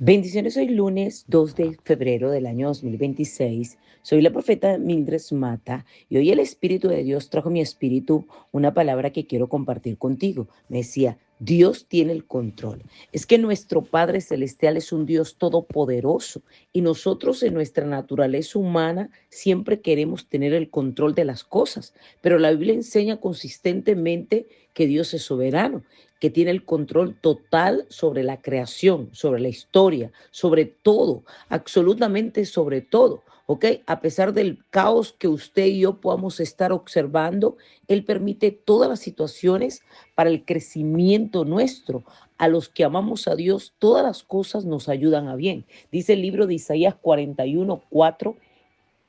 Bendiciones, hoy lunes 2 de febrero del año 2026. Soy la profeta Mildred Mata y hoy el Espíritu de Dios trajo a mi espíritu una palabra que quiero compartir contigo. Me decía, Dios tiene el control. Es que nuestro Padre Celestial es un Dios todopoderoso y nosotros en nuestra naturaleza humana siempre queremos tener el control de las cosas, pero la Biblia enseña consistentemente que Dios es soberano, que tiene el control total sobre la creación, sobre la historia, sobre todo, absolutamente sobre todo. ¿Ok? A pesar del caos que usted y yo podamos estar observando, Él permite todas las situaciones para el crecimiento nuestro. A los que amamos a Dios, todas las cosas nos ayudan a bien. Dice el libro de Isaías 41:4.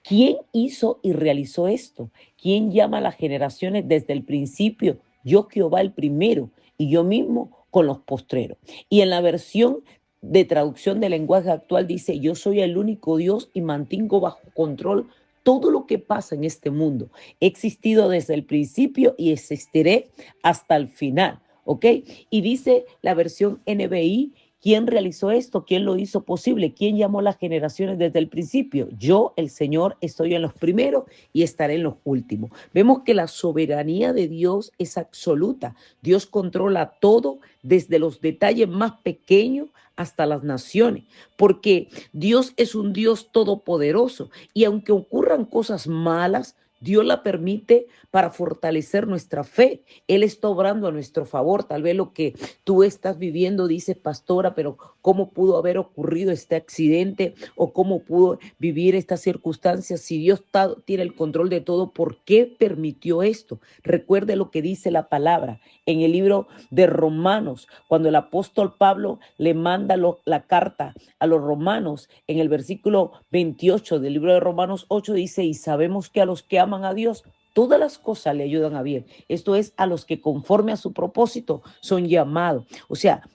¿Quién hizo y realizó esto? ¿Quién llama a las generaciones desde el principio? Yo, Jehová, el primero, y yo mismo con los postreros. Y en la versión de traducción del lenguaje actual dice, yo soy el único Dios y mantengo bajo control todo lo que pasa en este mundo. He existido desde el principio y existiré hasta el final. ¿Ok? Y dice la versión NBI, ¿quién realizó esto? ¿Quién lo hizo posible? ¿Quién llamó las generaciones desde el principio? Yo, el Señor, estoy en los primeros y estaré en los últimos. Vemos que la soberanía de Dios es absoluta. Dios controla todo, desde los detalles más pequeños hasta las naciones, porque Dios es un Dios todopoderoso y aunque ocurran cosas malas, Dios la permite para fortalecer nuestra fe. Él está obrando a nuestro favor. Tal vez lo que tú estás viviendo, dices, pastora, pero ¿cómo pudo haber ocurrido este accidente? ¿O cómo pudo vivir estas circunstancias? Si Dios tiene el control de todo, ¿por qué permitió esto? Recuerde lo que dice la palabra en el libro de Romanos, cuando el apóstol Pablo le manda la carta a los romanos, en el versículo 28 del libro de Romanos 8 dice, y sabemos que a los que aman a Dios, todas las cosas le ayudan a bien. Esto es, a los que conforme a su propósito son llamados. O sea,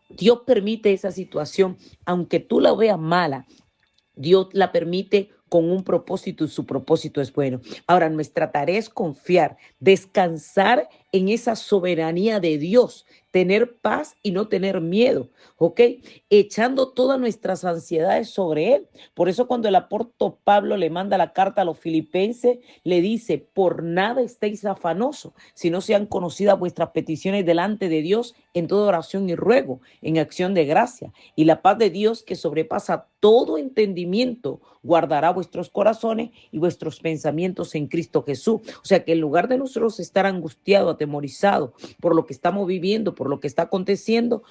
Dios permite esa situación, aunque tú la veas mala, Dios la permite con un propósito y su propósito es bueno. Ahora, nuestra tarea es confiar, descansar en esa soberanía de Dios, tener paz y no tener miedo, ¿ok? Echando todas nuestras ansiedades sobre Él. Por eso cuando el apóstol Pablo le manda la carta a los filipenses, le dice, por nada estéis afanosos, si no sean conocidas vuestras peticiones delante de Dios en toda oración y ruego, en acción de gracia. Y la paz de Dios que sobrepasa todo entendimiento, guardará vuestros corazones y vuestros pensamientos en Cristo Jesús. O sea que en lugar de nosotros estar angustiados, atemorizados por lo que estamos viviendo, por lo que está aconteciendo,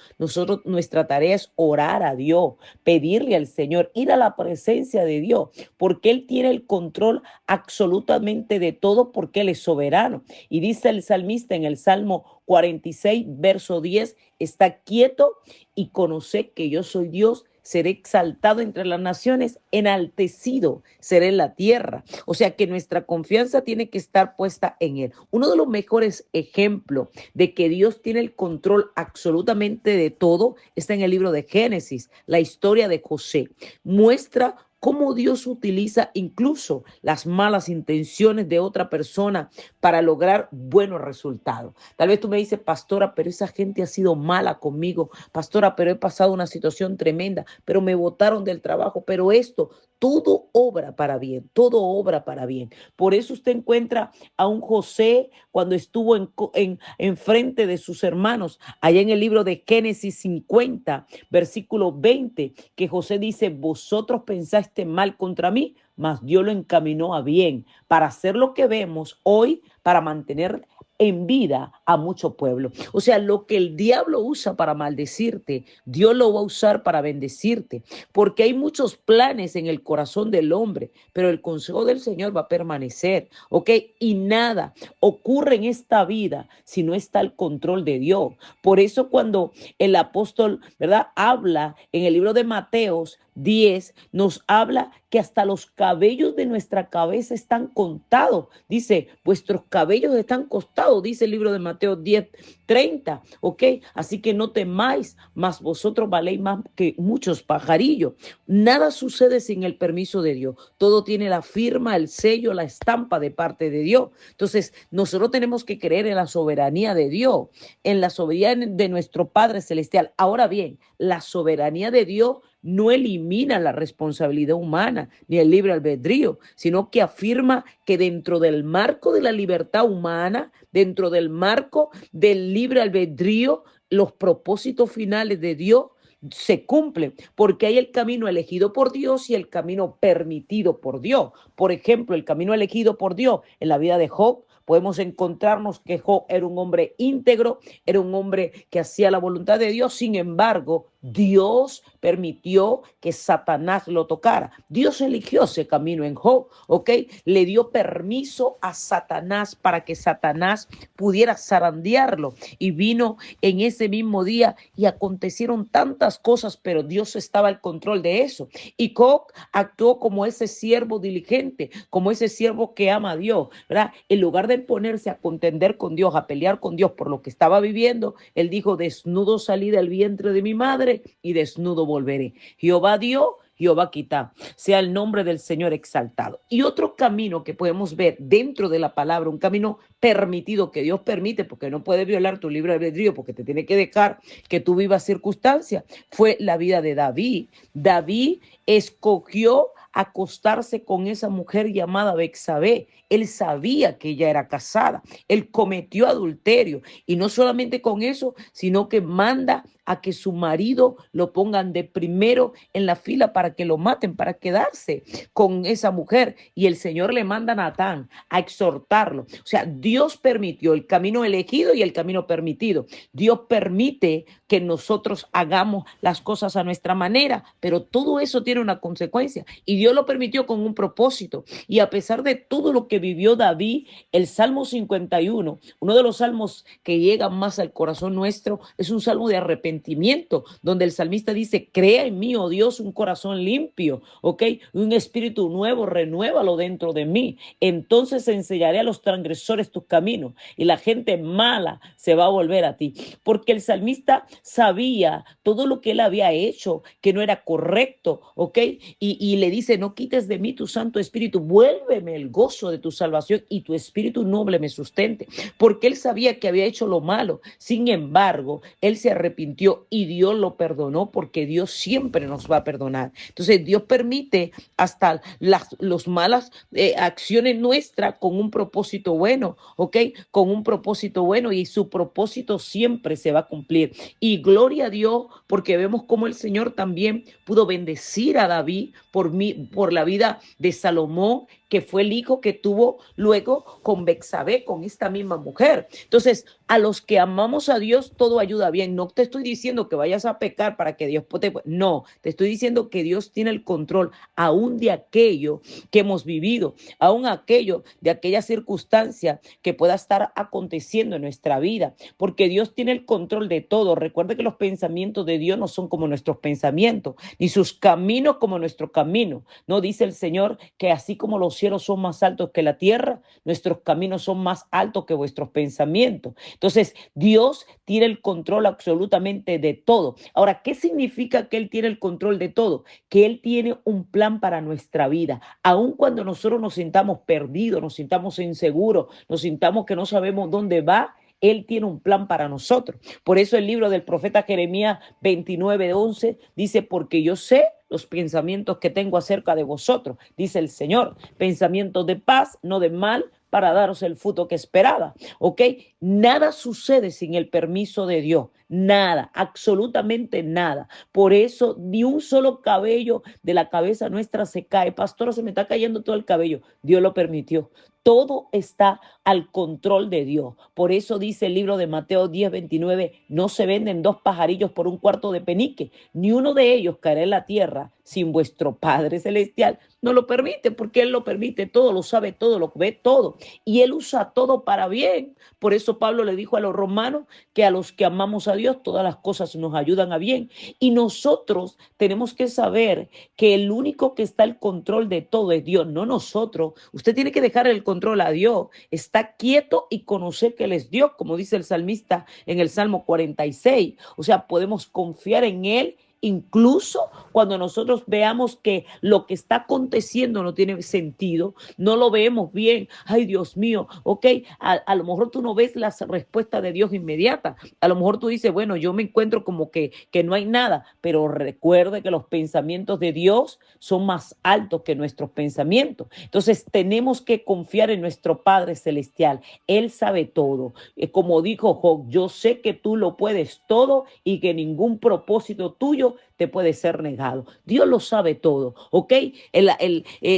nuestra tarea es orar a Dios, pedirle al Señor, ir a la presencia de Dios, porque Él tiene el control absolutamente de todo, porque Él es soberano. Y dice el salmista en el Salmo 46, verso 10, está quieto y conoced que yo soy Dios, seré exaltado entre las naciones, enaltecido seré en la tierra. O sea que nuestra confianza tiene que estar puesta en Él. Uno de los mejores ejemplos de que Dios tiene el control absolutamente de todo está en el libro de Génesis, la historia de José. Muestra cómo Dios utiliza incluso las malas intenciones de otra persona para lograr buenos resultados. Tal vez tú me dices, pastora, pero esa gente ha sido mala conmigo. Pastora, pero he pasado una situación tremenda, pero me botaron del trabajo, pero esto, todo obra para bien, todo obra para bien. Por eso usted encuentra a un José cuando estuvo en frente de sus hermanos, allá en el libro de Génesis 50, versículo 20, que José dice, vosotros pensaste mal contra mí, mas Dios lo encaminó a bien para hacer lo que vemos hoy, para mantener en vida a mucho pueblo. O sea, lo que el diablo usa para maldecirte, Dios lo va a usar para bendecirte, porque hay muchos planes en el corazón del hombre, pero el consejo del Señor va a permanecer, ¿ok? Y nada ocurre en esta vida si no está el control de Dios. Por eso cuando el apóstol, ¿verdad?, habla en el libro de Mateos, 10 nos habla que hasta los cabellos de nuestra cabeza están contados. Dice, vuestros cabellos están contados, dice el libro de Mateo 10:30, ¿ok? Así que no temáis, mas vosotros valéis más que muchos pajarillos. Nada sucede sin el permiso de Dios. Todo tiene la firma, el sello, la estampa de parte de Dios. Entonces, nosotros tenemos que creer en la soberanía de Dios, en la soberanía de nuestro Padre Celestial. Ahora bien, la soberanía de Dios no elimina la responsabilidad humana ni el libre albedrío, sino que afirma que dentro del marco de la libertad humana, dentro del marco del libre albedrío, los propósitos finales de Dios se cumplen, porque hay el camino elegido por Dios y el camino permitido por Dios. Por ejemplo, el camino elegido por Dios en la vida de Job, podemos encontrarnos que Job era un hombre íntegro, era un hombre que hacía la voluntad de Dios. Sin embargo, Dios permitió que Satanás lo tocara. Dios eligió ese camino en Job, ¿ok? Le dio permiso a Satanás para que Satanás pudiera zarandearlo. Y vino en ese mismo día y acontecieron tantas cosas, pero Dios estaba al control de eso. Y Job actuó como ese siervo diligente, como ese siervo que ama a Dios, ¿verdad? En lugar de ponerse a contender con Dios, a pelear con Dios por lo que estaba viviendo, él dijo, desnudo salí del vientre de mi madre y desnudo volveré. Jehová dio, Jehová quita, sea el nombre del Señor exaltado. Y otro camino que podemos ver dentro de la palabra, un camino permitido que Dios permite, porque no puede violar tu libre albedrío, porque te tiene que dejar que tú vivas circunstancias, fue la vida de David. David escogió acostarse con esa mujer llamada Betsabé. Él sabía que ella era casada, él cometió adulterio y no solamente con eso, sino que manda a que su marido lo pongan de primero en la fila para que lo maten, para quedarse con esa mujer. Y el Señor le manda a Natán a exhortarlo. O sea, Dios permitió el camino elegido y el camino permitido. Dios permite que nosotros hagamos las cosas a nuestra manera, pero todo eso tiene una consecuencia y Dios lo permitió con un propósito. Y a pesar de todo lo que vivió David, el Salmo 51, uno de los salmos que llega más al corazón nuestro, es un salmo de arrepentimiento, donde el salmista dice, crea en mí, oh Dios, un corazón limpio, ¿ok? Un espíritu nuevo, renuévalo dentro de mí. Entonces enseñaré a los transgresores tus caminos y la gente mala se va a volver a ti. Porque el salmista sabía todo lo que él había hecho, que no era correcto, ¿ok? Y le dice, no quites de mí tu Santo Espíritu, vuélveme el gozo de tu salvación y tu Espíritu noble me sustente. Porque él sabía que había hecho lo malo. Sin embargo, él se arrepintió y Dios lo perdonó, porque Dios siempre nos va a perdonar. Entonces Dios permite hasta las malas acciones nuestras con un propósito bueno, ¿ok? Con un propósito bueno, y su propósito siempre se va a cumplir. Y gloria a Dios, porque vemos cómo el Señor también pudo bendecir a David por la vida de Salomón, que fue el hijo que tuvo luego con Betsabé, con esta misma mujer. Entonces, a los que amamos a Dios, todo ayuda bien. No te estoy diciendo que vayas a pecar para que Dios te... No, te estoy diciendo que Dios tiene el control aún de aquello que hemos vivido, aún aquello, de aquella circunstancia que pueda estar aconteciendo en nuestra vida, porque Dios tiene el control de todo. Recuerde que los pensamientos de Dios no son como nuestros pensamientos, ni sus caminos como nuestro camino. No dice el Señor que así como los cielos son más altos que la tierra, nuestros caminos son más altos que vuestros pensamientos. Entonces, Dios tiene el control absolutamente de todo. Ahora, ¿qué significa que Él tiene el control de todo? Que Él tiene un plan para nuestra vida. Aun cuando nosotros nos sintamos perdidos, nos sintamos inseguros, nos sintamos que no sabemos dónde va, Él tiene un plan para nosotros. Por eso el libro del profeta Jeremías 29:11 dice, porque yo sé los pensamientos que tengo acerca de vosotros, dice el Señor, pensamientos de paz, no de mal, para daros el fruto que esperaba, ¿ok? Nada sucede sin el permiso de Dios, nada, absolutamente nada. Por eso ni un solo cabello de la cabeza nuestra se cae. Pastora, se me está cayendo todo el cabello. Dios lo permitió. Todo está al control de Dios. Por eso dice el libro de Mateo 10:29, no se venden dos pajarillos por un cuarto de penique, ni uno de ellos caerá en la tierra sin vuestro Padre Celestial no lo permite, porque Él lo permite todo, lo sabe todo, lo ve todo, y Él usa todo para bien. Por eso Pablo le dijo a los romanos que a los que amamos a Dios, Dios, todas las cosas nos ayudan a bien. Y nosotros tenemos que saber que el único que está al control de todo es Dios, no nosotros. Usted tiene que dejar el control a Dios. Está quieto y conocer que Él es Dios, como dice el salmista en el Salmo 46. O sea, podemos confiar en Él. Incluso cuando nosotros veamos que lo que está aconteciendo no tiene sentido, no lo vemos bien, ay Dios mío, ok, a lo mejor tú no ves las respuestas de Dios inmediata, a lo mejor tú dices, bueno, yo me encuentro como que no hay nada, pero recuerde que los pensamientos de Dios son más altos que nuestros pensamientos. Entonces tenemos que confiar en nuestro Padre Celestial, Él sabe todo. Como dijo Job, yo sé que tú lo puedes todo y que ningún propósito tuyo te puede ser negado. Dios lo sabe todo, ¿ok?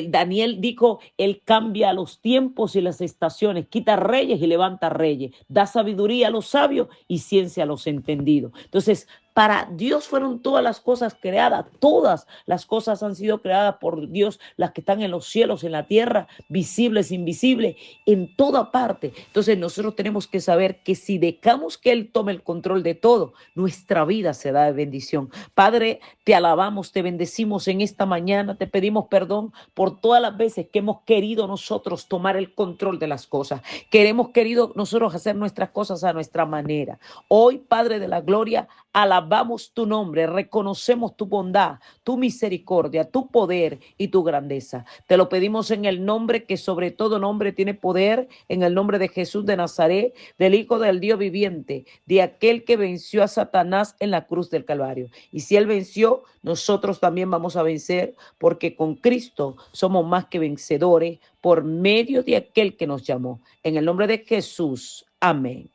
Daniel dijo, Él cambia los tiempos y las estaciones, quita reyes y levanta reyes, da sabiduría a los sabios y ciencia a los entendidos. Entonces, para Dios fueron todas las cosas creadas, todas las cosas han sido creadas por Dios, las que están en los cielos, en la tierra, visibles, invisibles, en toda parte. Entonces nosotros tenemos que saber que si dejamos que Él tome el control de todo, nuestra vida será de bendición. Padre, te alabamos, te bendecimos en esta mañana, te pedimos perdón por todas las veces que hemos querido nosotros tomar el control de las cosas, que hemos querido nosotros hacer nuestras cosas a nuestra manera. Hoy, Padre de la gloria, alabamos tu nombre, reconocemos tu bondad, tu misericordia, tu poder y tu grandeza. Te lo pedimos en el nombre que sobre todo nombre tiene poder, en el nombre de Jesús de Nazaret, del Hijo del Dios viviente, de aquel que venció a Satanás en la cruz del Calvario. Y si Él venció, nosotros también vamos a vencer, porque con Cristo somos más que vencedores por medio de aquel que nos llamó. En el nombre de Jesús. Amén.